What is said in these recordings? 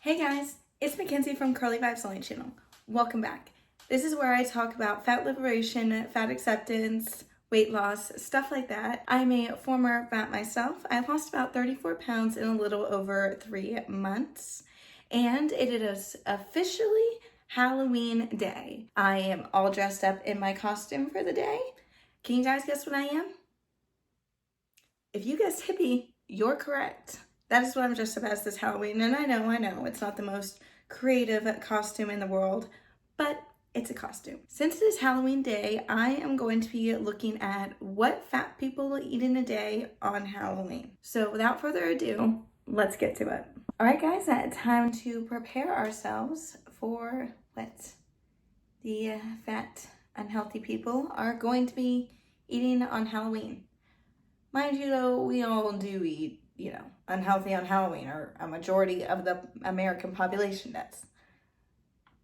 Hey guys, it's Mackenzie from Curly Vibes Only channel. Welcome back. This is where I talk about fat liberation, fat acceptance, weight loss, stuff like that. I'm a former fat myself. I've lost about 34 pounds in a little over 3 months, and it is officially Halloween day. I am all dressed up in my costume for the day. Can you guys guess what I am? If you guessed hippie, you're correct. That is what I'm dressed up as this Halloween, and I know, it's not the most creative costume in the world, but it's a costume. Since it is Halloween day, I am going to be looking at what fat people eat in a day on Halloween. So without further ado, let's get to it. All right, guys, time to prepare ourselves for what the fat, unhealthy people are going to be eating on Halloween. Mind you, though, we all do eat, unhealthy on Halloween, or a majority of the American population does.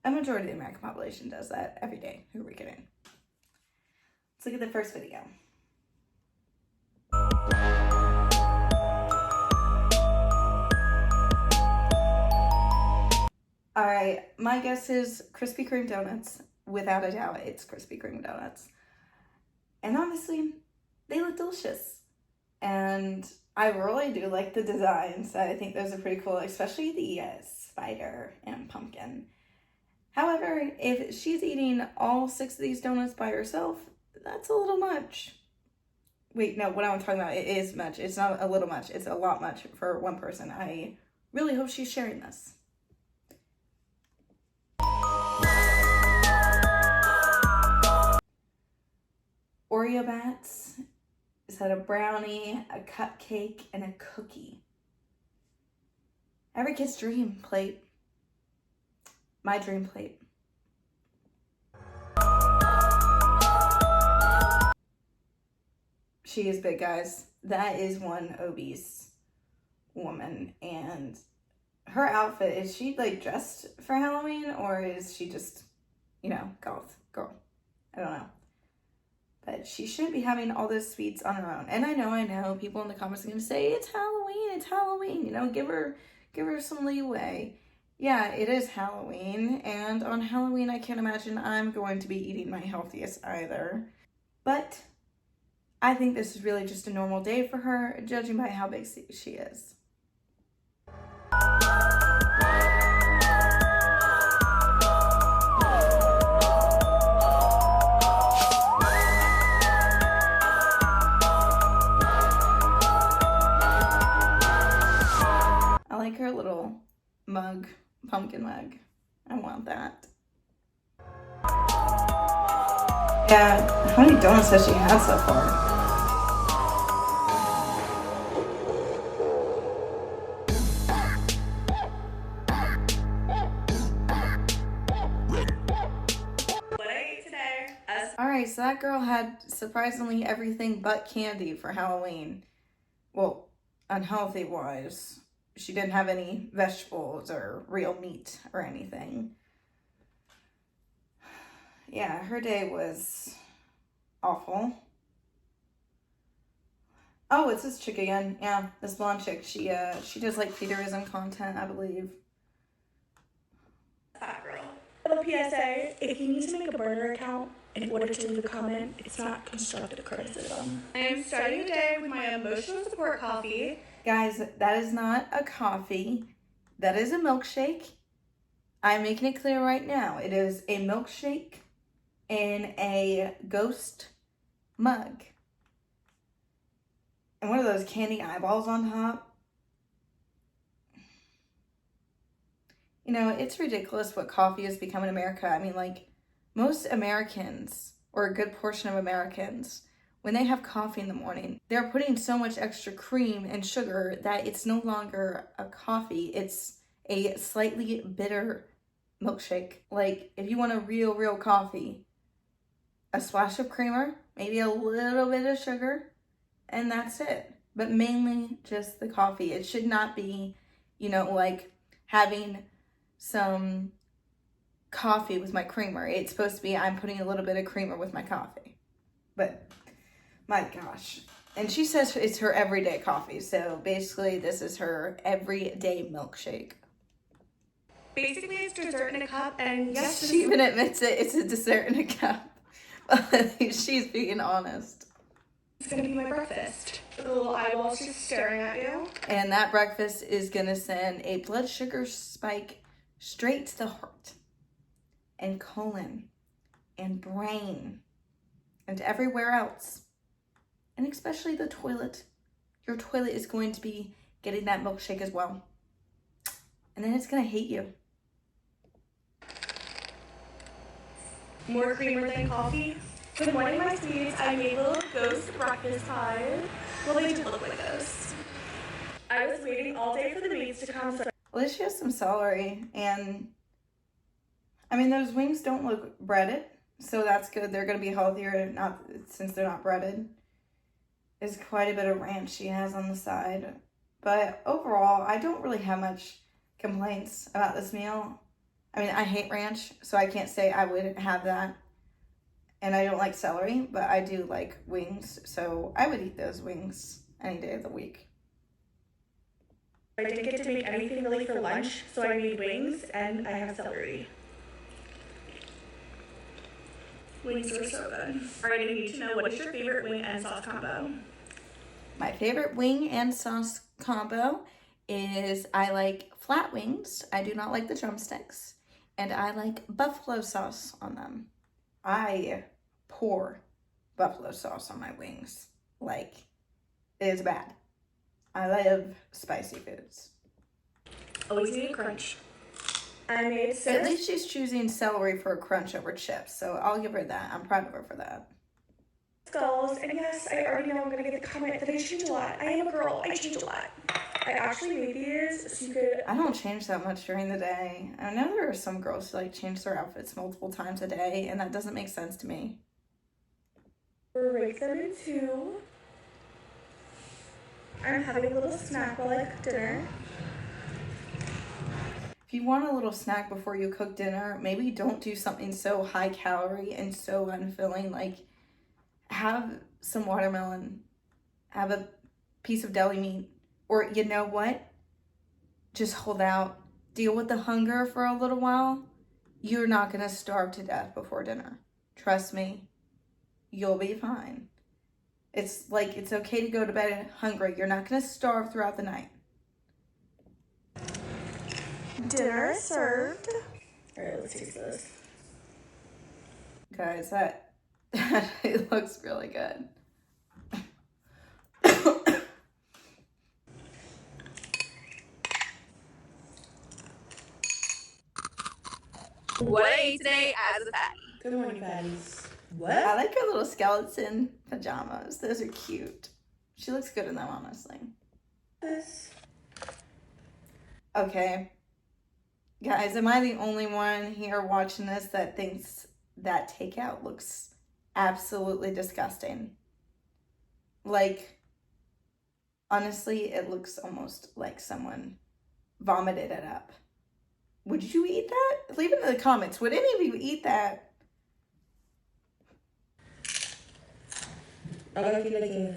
A majority of the American population does that every day. Who are we kidding? Let's look at the first video. All right, my guess is Krispy Kreme donuts. Without a doubt, it's Krispy Kreme donuts. And honestly, they look delicious. And I really do like the designs. I think those are pretty cool, especially the spider and pumpkin. However, if she's eating all 6 of these donuts by herself, that's a little much. Wait, no, what I'm talking about, it is much. It's not a little much. It's a lot much for one person. I really hope she's sharing this. Oreo bats. Is that a brownie, a cupcake, and a cookie? Every kid's dream plate. My dream plate. She is big, guys. That is one obese woman. And her outfit, is she like dressed for Halloween, or is she just, goth girl? I don't know. But she shouldn't be having all those sweets on her own. And I know, people in the comments are going to say, it's Halloween, give her some leeway. Yeah, it is Halloween, and on Halloween, I can't imagine I'm going to be eating my healthiest either. But I think this is really just a normal day for her, judging by how big she is. I like her little mug, pumpkin mug. I want that. Yeah, how many donuts has she had so far? What I ate today. Alright, so that girl had surprisingly everything but candy for Halloween. Well, unhealthy wise. She didn't have any vegetables or real meat or anything. Yeah, her day was awful. Oh, it's this chick again. Yeah, this blonde chick. She does like feederism content, I believe. Fat girl. Little PSA, if you need to make a burner account in order to leave a comment, it's not constructive criticism. I am starting the day with my emotional support coffee. Guys, that is not a coffee. That is a milkshake. I'm making it clear right now. It is a milkshake in a ghost mug. And one of those candy eyeballs on top. It's ridiculous what coffee has become in America. I mean, like, most Americans, or a good portion of Americans, when they have coffee in the morning, they're putting so much extra cream and sugar that it's no longer a coffee. It's a slightly bitter milkshake. Like, if you want a real coffee, a splash of creamer, maybe a little bit of sugar, and that's it. But mainly just the coffee. It should not be, like having some coffee with my creamer. It's supposed to be I'm putting a little bit of creamer with my coffee. But my gosh. And she says it's her everyday coffee. So basically this is her everyday milkshake. Basically, it's dessert in a cup, and yes, She even admits it. It's a dessert in a cup. She's being honest. it's gonna be my breakfast. The little eyeballs just staring at you. And that breakfast is gonna send a blood sugar spike straight to the heart and colon and brain and everywhere else. And especially the toilet. Your toilet is going to be getting that milkshake as well. And then it's gonna hate you. More creamer than coffee. With one of my sweets, I made little ghost breakfast pies. Well, they did look like ghosts. I was waiting all day for the maids to come, so At least she has some celery. And I mean, those wings don't look breaded, so that's good. They're gonna be healthier, not since they're not breaded. There's quite a bit of ranch she has on the side. But overall, I don't really have much complaints about this meal. I mean, I hate ranch, so I can't say I would have that. And I don't like celery, but I do like wings, so I would eat those wings any day of the week. I didn't get to make anything really for lunch, so I made wings and I have celery. Wings are so good. Alright, I need to know, what is your favorite wing and sauce combo? My favorite wing and sauce combo is I like flat wings. I do not like the drumsticks. And I like buffalo sauce on them. I pour buffalo sauce on my wings. Like, it is bad. I love spicy foods. Always need a crunch. I made At least she's choosing celery for a crunch over chips, so I'll give her that. I'm proud of her for that. skulls, and yes, I already know I'm gonna get the comment that I change a lot. I am a girl, I change a lot. I actually made these so you could... I don't change that much during the day. I know there are some girls who like change their outfits multiple times a day, and that doesn't make sense to me. break them in two. I'm having a little snack while I cook dinner. If you want a little snack before you cook dinner, maybe don't do something so high calorie and so unfilling. Like, have some watermelon, have a piece of deli meat, or you know what? Just hold out. Deal with the hunger for a little while. You're not gonna starve to death before dinner. Trust me, you'll be fine. It's like, it's okay to go to bed hungry. You're not gonna starve throughout the night. Dinner served. Alright, let's taste this. Guys, that it looks really good. What I ate today as a fatty. Good morning, fatties. I What? like her little skeleton pajamas. Those are cute. She looks good in them, honestly. This. Okay. Guys, am I the only one here watching this that thinks that takeout looks absolutely disgusting? Like, honestly, it looks almost like someone vomited it up. Would you eat that? Leave it in the comments. Would any of you eat that? I like you looking.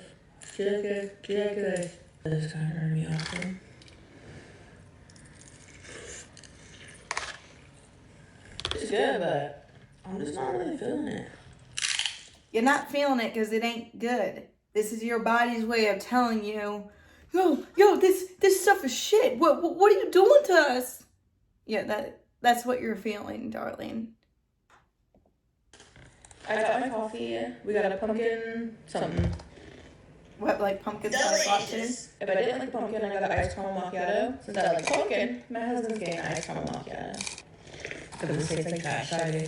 She look good. She look good. This is kind of turning me off. Though. It's good, but I'm just not really feeling it. You're not feeling it because it ain't good. This is your body's way of telling you, yo, this stuff is shit. What are you doing to us? Yeah, that's what you're feeling, darling. I got my coffee. We got a pumpkin something. What, like pumpkin spice latte? If I didn't like pumpkin, I got an iced caramel macchiato. Since I like pumpkin, my husband's getting an iced caramel macchiato. Because it tastes like that shiny.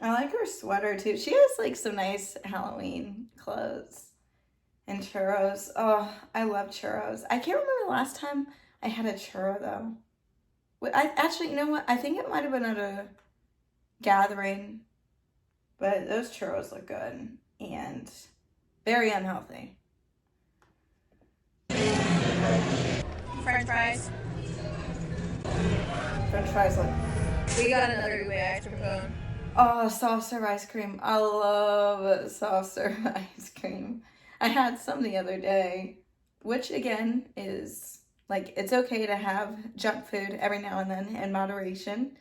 I like her sweater too. She has like some nice Halloween clothes. And churros. Oh, I love churros. I can't remember the last time I had a churro though. I actually, you know what? I think it might have been at a gathering. But those churros look good and very unhealthy. French fries. French fries look. We got another ube ice cream cone. Oh, soft serve ice cream. I love soft serve ice cream. I had some the other day, which again is Like, it's okay to have junk food every now and then in moderation.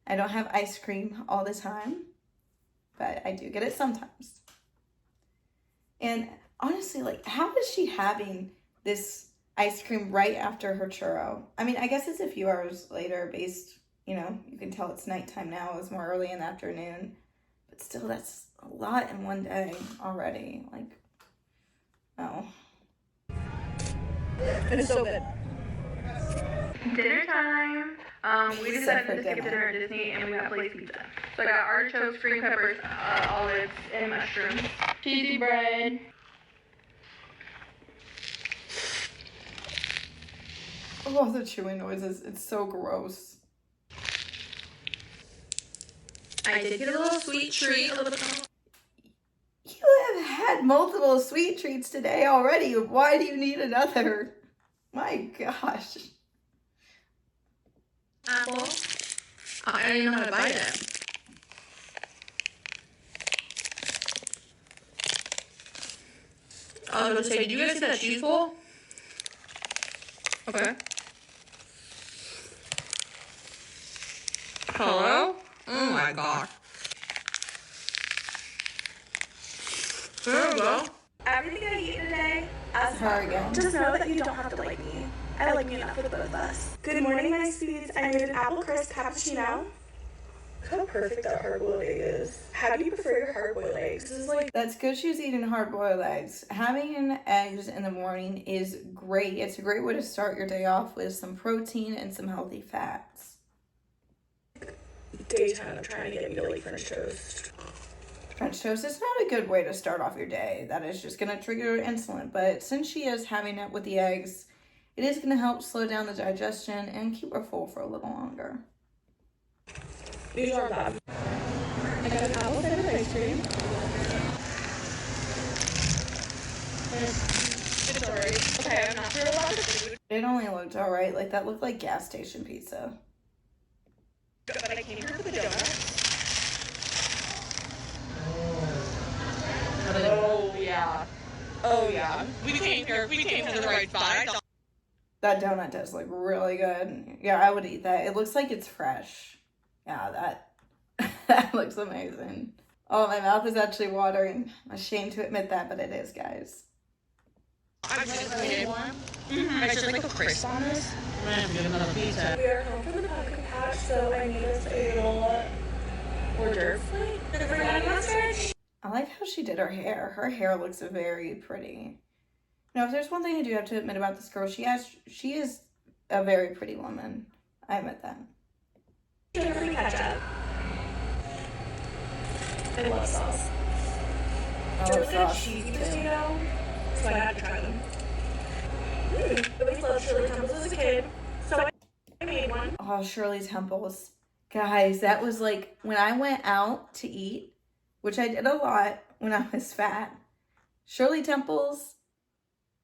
I don't have ice cream all the time, but I do get it sometimes. And honestly, like, how is she having this ice cream right after her churro? I mean, I guess it's a few hours later based, you can tell it's nighttime now. It was more early in the afternoon. But still, that's a lot in one day already. Like, oh. It's so good. Dinner time. We decided to skip dinner at Disney and we got Blaze Pizza. So I got artichokes, green peppers, olives, and mushrooms. Cheesy bread. Oh, the chewing noises. It's so gross. I did get a little sweet treat. You have had multiple sweet treats today already. Why do you need another? My gosh. Apple. I didn't know how to bite it. I was going to say, did you guys see that cheese bowl? Okay. Hello? Oh my gosh. There we go. Everything I eat today, as Her again. just know that you don't have to like me. I like me enough with both of us. Good morning, my sweets. I made an apple crisp cappuccino. How perfect that hard-boiled egg is. How do you prefer your hard-boiled eggs? This is like That's good she's eating hard-boiled eggs. Having eggs in the morning is great. It's a great way to start your day off with some protein and some healthy fats. daytime of trying to get me to like French toast. French toast is not a good way to start off your day. That is just going to trigger insulin. But since she is having it with the eggs, it is going to help slow down the digestion and keep her full for a little longer. These aren't bad. I got an apple cider ice cream. It's alright. Okay, I'm not sure about the food, It only looked alright. Like, that looked like gas station pizza. but I came here for the donuts. Oh, yeah. Oh, yeah. We came to the right spot. That donut does look really good. Yeah, I would eat that. It looks like it's fresh. Yeah, that looks amazing. Oh, my mouth is actually watering. I'm ashamed to admit that, but it is, guys. I just like a crisp on this. I'm gonna have to get another pizza. We are home from the pumpkin patch, so I made us a little hors d'oeuvre plate with banana mustard. I like how she did her hair. Her hair looks very pretty. Now, if there's one thing I do have to admit about this girl, she is a very pretty woman. I admit that. Sugar free ketchup. I love sauce. I They're love like a sauce. cheesy potato, so I had to try them. I always loved Shirley Temples as a kid, so I made one. Oh, Shirley Temples. Guys, that was like when I went out to eat, which I did a lot when I was fat. Shirley Temples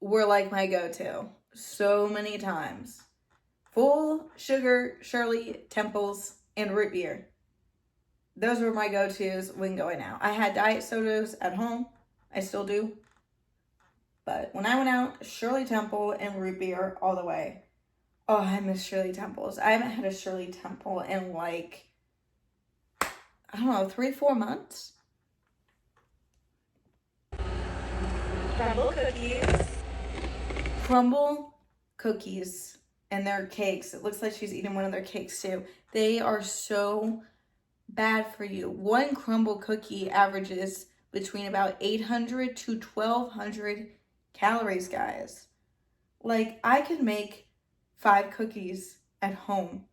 were like my go-to so many times. Full sugar Shirley Temples and root beer. Those were my go-tos when going out. I had diet sodas at home. I still do. But when I went out, Shirley Temple and root beer all the way. Oh, I miss Shirley Temples. I haven't had a Shirley Temple in like, I don't know, 3-4 months. Crumble cookies. Crumble cookies and their cakes. It looks like she's eating one of their cakes too. They are so bad for you. One crumble cookie averages between about 800 to 1200 calories, guys. Like, I could make 5 cookies at home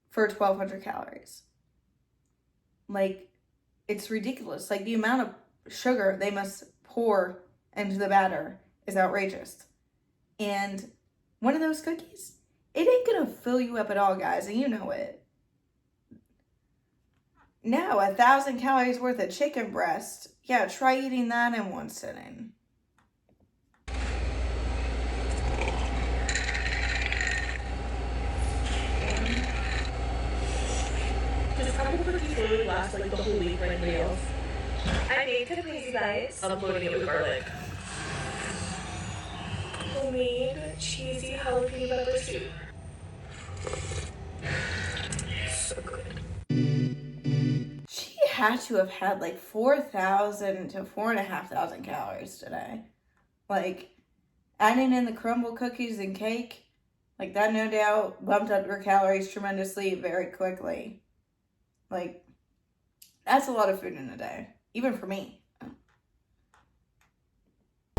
for 1200 calories. Like, it's ridiculous. Like, the amount of sugar they must pour into the batter is outrageous. And one of those cookies, it ain't gonna fill you up at all, guys, and you know it. Now, 1,000 calories worth of chicken breast. Yeah, try eating that in one sitting. Just crumble cookies really last like the whole week for anybody else. I made caprese bites. I'm loading it with garlic. Oh homemade cheesy jalapeno pepper soup. So good. She had to have had like 4,000 to 4,500 calories today. Like, adding in the crumble cookies and cake, like that no doubt bumped up her calories tremendously very quickly. Like, that's a lot of food in a day, even for me.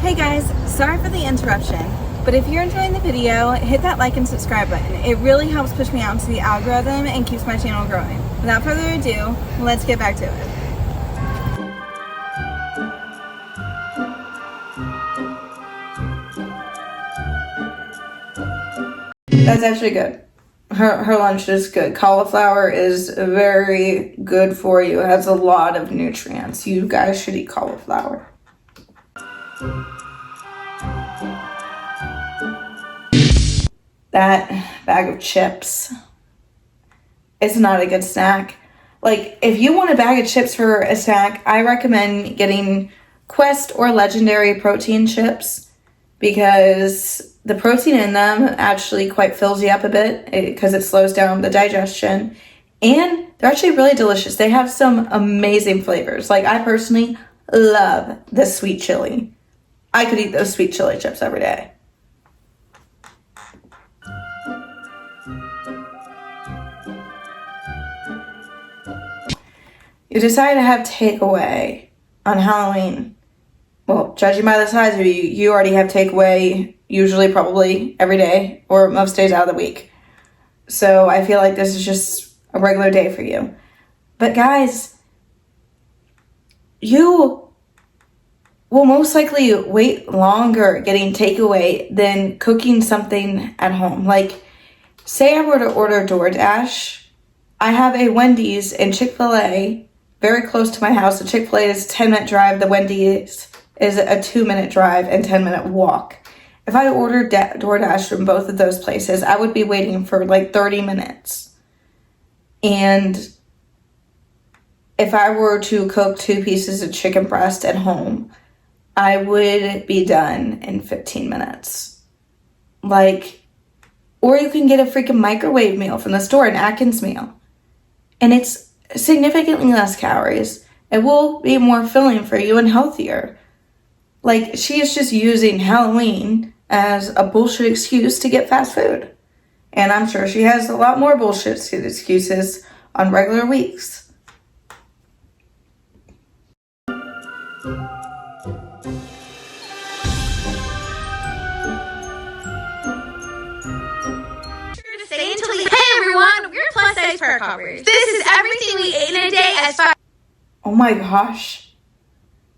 Hey guys, sorry for the interruption, but if you're enjoying the video, hit that like and subscribe button. It really helps push me out into the algorithm and keeps my channel growing. Without further ado, let's get back to it. That's actually good. Her lunch is good. Cauliflower is very good for you. It has a lot of nutrients. You guys should eat cauliflower. That bag of chips is not a good snack. Like, if you want a bag of chips for a snack, I recommend getting Quest or Legendary protein chips because the protein in them actually quite fills you up a bit because it slows down the digestion. And they're actually really delicious. They have some amazing flavors. Like, I personally love the sweet chili. I could eat those sweet chili chips every day. You decide to have takeaway on Halloween. Well, judging by the size of you, you already have takeaway usually probably every day or most days out of the week. So I feel like this is just a regular day for you. But guys, you will most likely wait longer getting takeaway than cooking something at home. Like, say I were to order DoorDash. I have a Wendy's and Chick-fil-A very close to my house. The Chick-fil-A is a 10-minute drive. The Wendy's is a 2-minute drive and 10-minute walk. If I ordered DoorDash from both of those places, I would be waiting for like 30 minutes. And if I were to cook 2 pieces of chicken breast at home, I would be done in 15 minutes. Like, or you can get a freaking microwave meal from the store, an Atkins meal. And it's significantly less calories. It will be more filling for you and healthier. Like, she is just using Halloween as a bullshit excuse to get fast food. And I'm sure she has a lot more bullshit excuses on regular weeks. Hey everyone, we're plus size park hoppers. This is everything we ate in a day as far. Oh my gosh.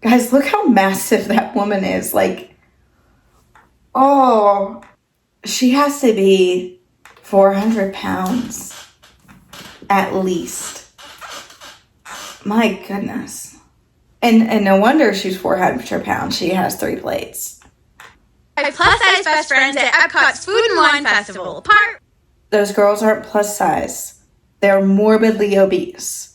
Guys, look how massive that woman is. Like, oh, she has to be 400 pounds at least. My goodness. And no wonder she's 400 pounds. She has 3 plates. My plus size best friends at Epcot's Food and Wine Festival. Those girls aren't plus size. They're morbidly obese.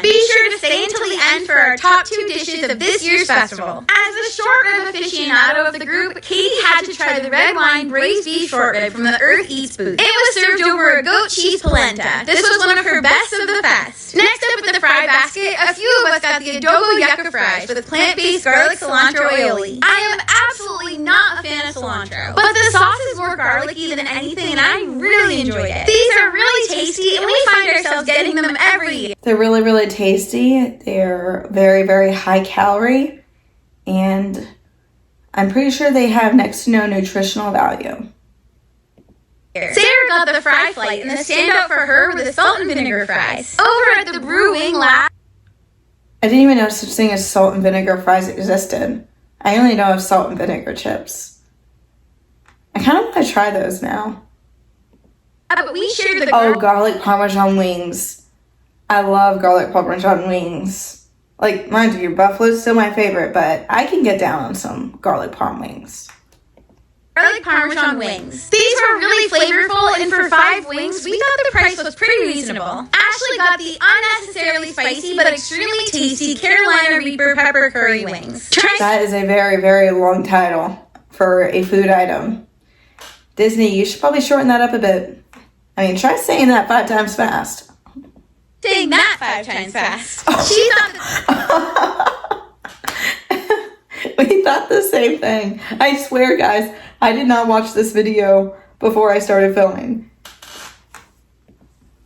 Be sure to stay until the end for our top 2 dishes of this year's festival. As the short rib aficionado of the group, Katie had to try the red wine braised beef short rib from the Earth Eats booth. It was served over a goat cheese polenta. This was one of her best of the fest. Next up at the fry basket, a few of us got the adobo yucca fries with plant-based garlic cilantro aioli. I am absolutely not a fan of cilantro, but the sauce is more garlicky than anything and I really enjoyed it. These are really tasty and we find ourselves getting them every year. They're really tasty. They're very, very high calorie. And I'm pretty sure they have next to no nutritional value. Sarah got the fry flight and the standout for her were the salt and vinegar fries. Over at the Brewing Lab. I didn't even know such thing as salt and vinegar fries existed. I only know of salt and vinegar chips. I kind of want to try those now. But we shared the garlic parmesan wings. I love garlic parmesan wings. Like, mind you, buffalo's still my favorite, but I can get down on some garlic parm wings. garlic parmesan wings. These were really flavorful, and for 5 wings, we thought the price was pretty reasonable. Ashley got the unnecessarily spicy but extremely tasty Carolina Reaper pepper curry wings. That is a very, very long title for a food item. Disney, you should probably shorten that up a bit. I mean, try saying that 5 times fast. Saying that 5 times fast. Oh. She thought We thought the same thing. I swear, guys, I did not watch this video before I started filming.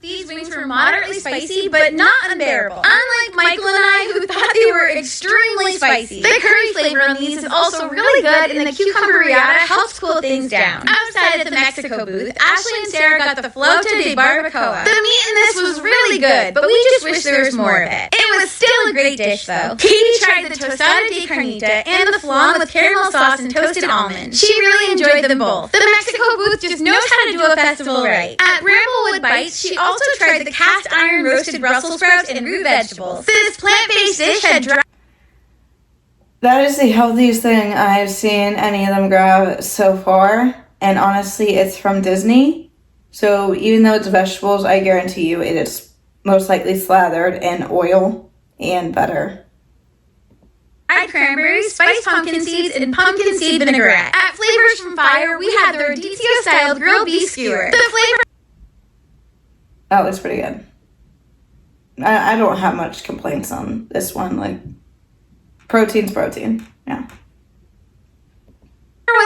these wings were moderately spicy, but not unbearable. Unlike Michael and I, who thought they were extremely spicy. The curry flavor on these is also really good, and the cucumber riata helps cool things down. Outside at the Mexico booth, Ashley and Sarah got the flauta de barbacoa. The meat in this was really good, but we just wish there was more of it. It was still a great dish, though. Katie tried the tostada de carnita and the flan with caramel sauce and toasted almonds. She really enjoyed them both. The Mexico booth just knows how to do a festival right. At Bramblewood Bites, she also tried the cast iron roasted Brussels sprouts and root vegetables. This plant-based dish had dry... That is the healthiest thing I've seen any of them grab so far. And honestly, it's from Disney. So even though it's vegetables, I guarantee you it is most likely slathered in oil and butter. Fried cranberries, spiced pumpkin seeds, and pumpkin seed vinaigrette. At Flavors from Fire, we had the radicchio-style grilled beef skewer. The flavor... That looks pretty good. I don't have much complaints on this one. Like, protein's protein. Yeah.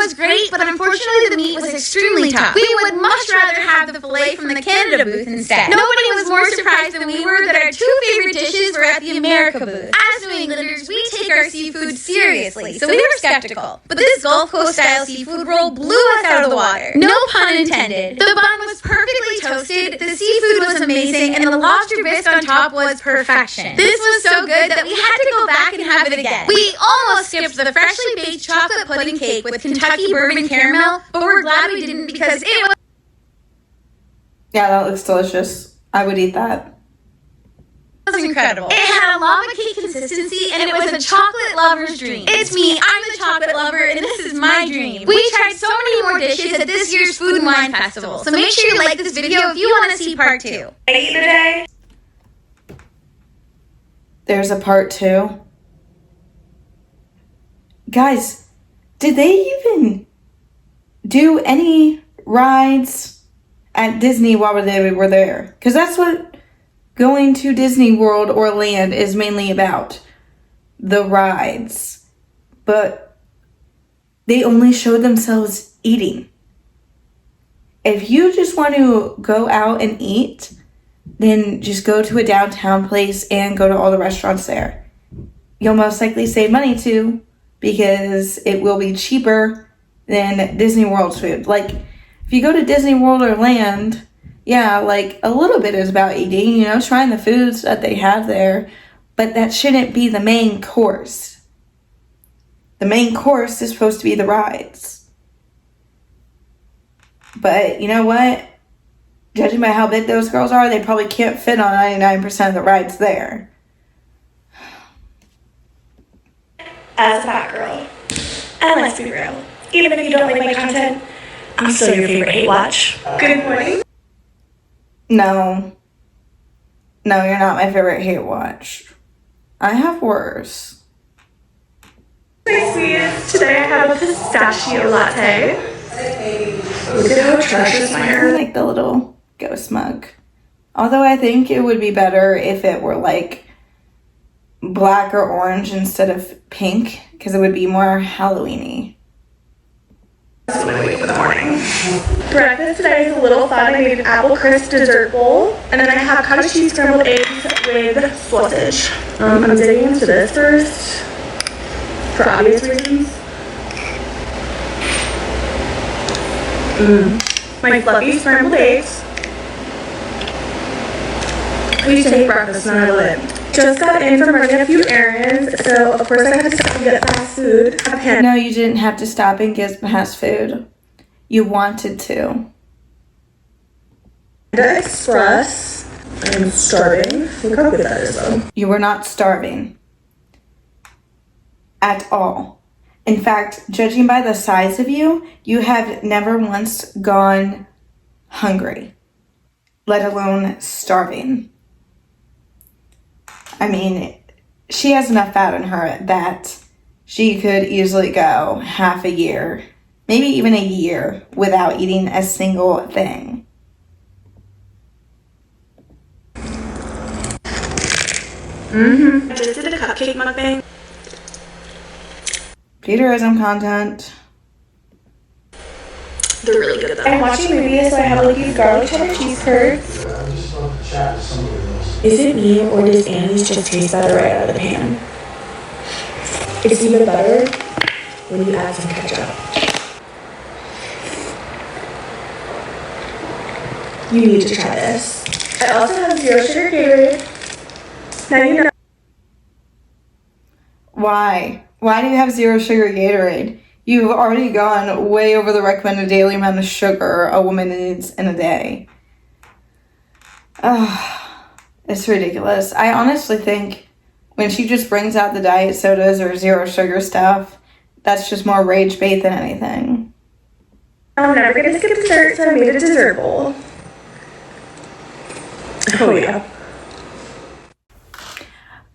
was great, but unfortunately the meat was extremely tough. We would much rather have the filet from the Canada booth instead. Nobody was more surprised than we were that our 2 favorite dishes were at the America booth. As New Englanders, we take our seafood seriously, so we were skeptical. But this Gulf Coast style seafood roll blew us out of the water. No pun intended. The bun was perfectly toasted, the seafood was amazing, and the lobster bisque on top was perfection. This was so good that we had to go back and have it again. We almost skipped the freshly baked chocolate pudding cake with Kentucky bourbon caramel, but we're glad we didn't because it was... Yeah, that looks delicious. I would eat that. It was incredible. It had a lava cake consistency, and it was a chocolate lover's dream. It's me, I'm the chocolate lover, and this is my dream. We tried so many more dishes at this year's Food and Wine Festival, so make sure you like this video if you want to see part 2. Ate today. There's a part 2. Guys, did they even do any rides at Disney while they were there? Because that's what going to Disney World or Land is mainly about. The rides. But they only showed themselves eating. If you just want to go out and eat, then just go to a downtown place and go to all the restaurants there. You'll most likely save money too, because it will be cheaper than Disney World's food. Like, if you go to Disney World or Land, yeah, like, a little bit is about eating, you know, trying the foods that they have there, but that shouldn't be the main course. The main course is supposed to be the rides. But, you know what? Judging by how big those girls are, they probably can't fit on 99% of the rides there. As a fat girl, and let's be real, even if you don't like my content, I'm still your favorite hate watch. Good morning. No. No, you're not my favorite hate watch. I have worse. Tracy, today I have a pistachio latte. Look at how precious my I hair. like the little ghost mug. Although I think it would be better if it were like black or orange instead of pink, because it would be more Halloween-y. That's what I wake for the morning. Breakfast today is a little fun. I made an apple crisp dessert bowl, and then I have cottage cheese scrambled eggs with sausage. I'm digging into this first, for obvious reasons. My fluffy scrambled eggs. I used to hate breakfast and I love it. Just got in from running a few errands, so of course I had to stop and get fast food. No, you didn't have to stop and get fast food. You wanted to. Panda Express. I'm starving. Look how good that is though. You were not starving. At all. In fact, judging by the size of you, you have never once gone hungry, let alone starving. I mean, she has enough fat in her that she could easily go half a year, maybe even a year, without eating a single thing. I just did a cupcake mukbang. Futurism content. They're really good though. I'm watching movies, so I have like these garlic cheddar cheese curds. Is it me or does Annie's just taste better right out of the pan? It's even better when you add some ketchup. You need to try this. I also have 0 sugar Gatorade. Now you know. Why? Why do you have 0 sugar Gatorade? You've already gone way over the recommended daily amount of sugar a woman needs in a day. It's ridiculous. I honestly think when she just brings out the diet sodas or 0 sugar stuff, that's just more rage bait than anything. I'm never gonna skip dessert, so I made a dessert bowl. Oh yeah.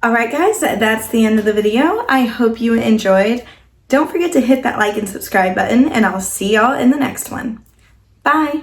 Alright guys, that's the end of the video. I hope you enjoyed. Don't forget to hit that like and subscribe button, and I'll see y'all in the next one. Bye!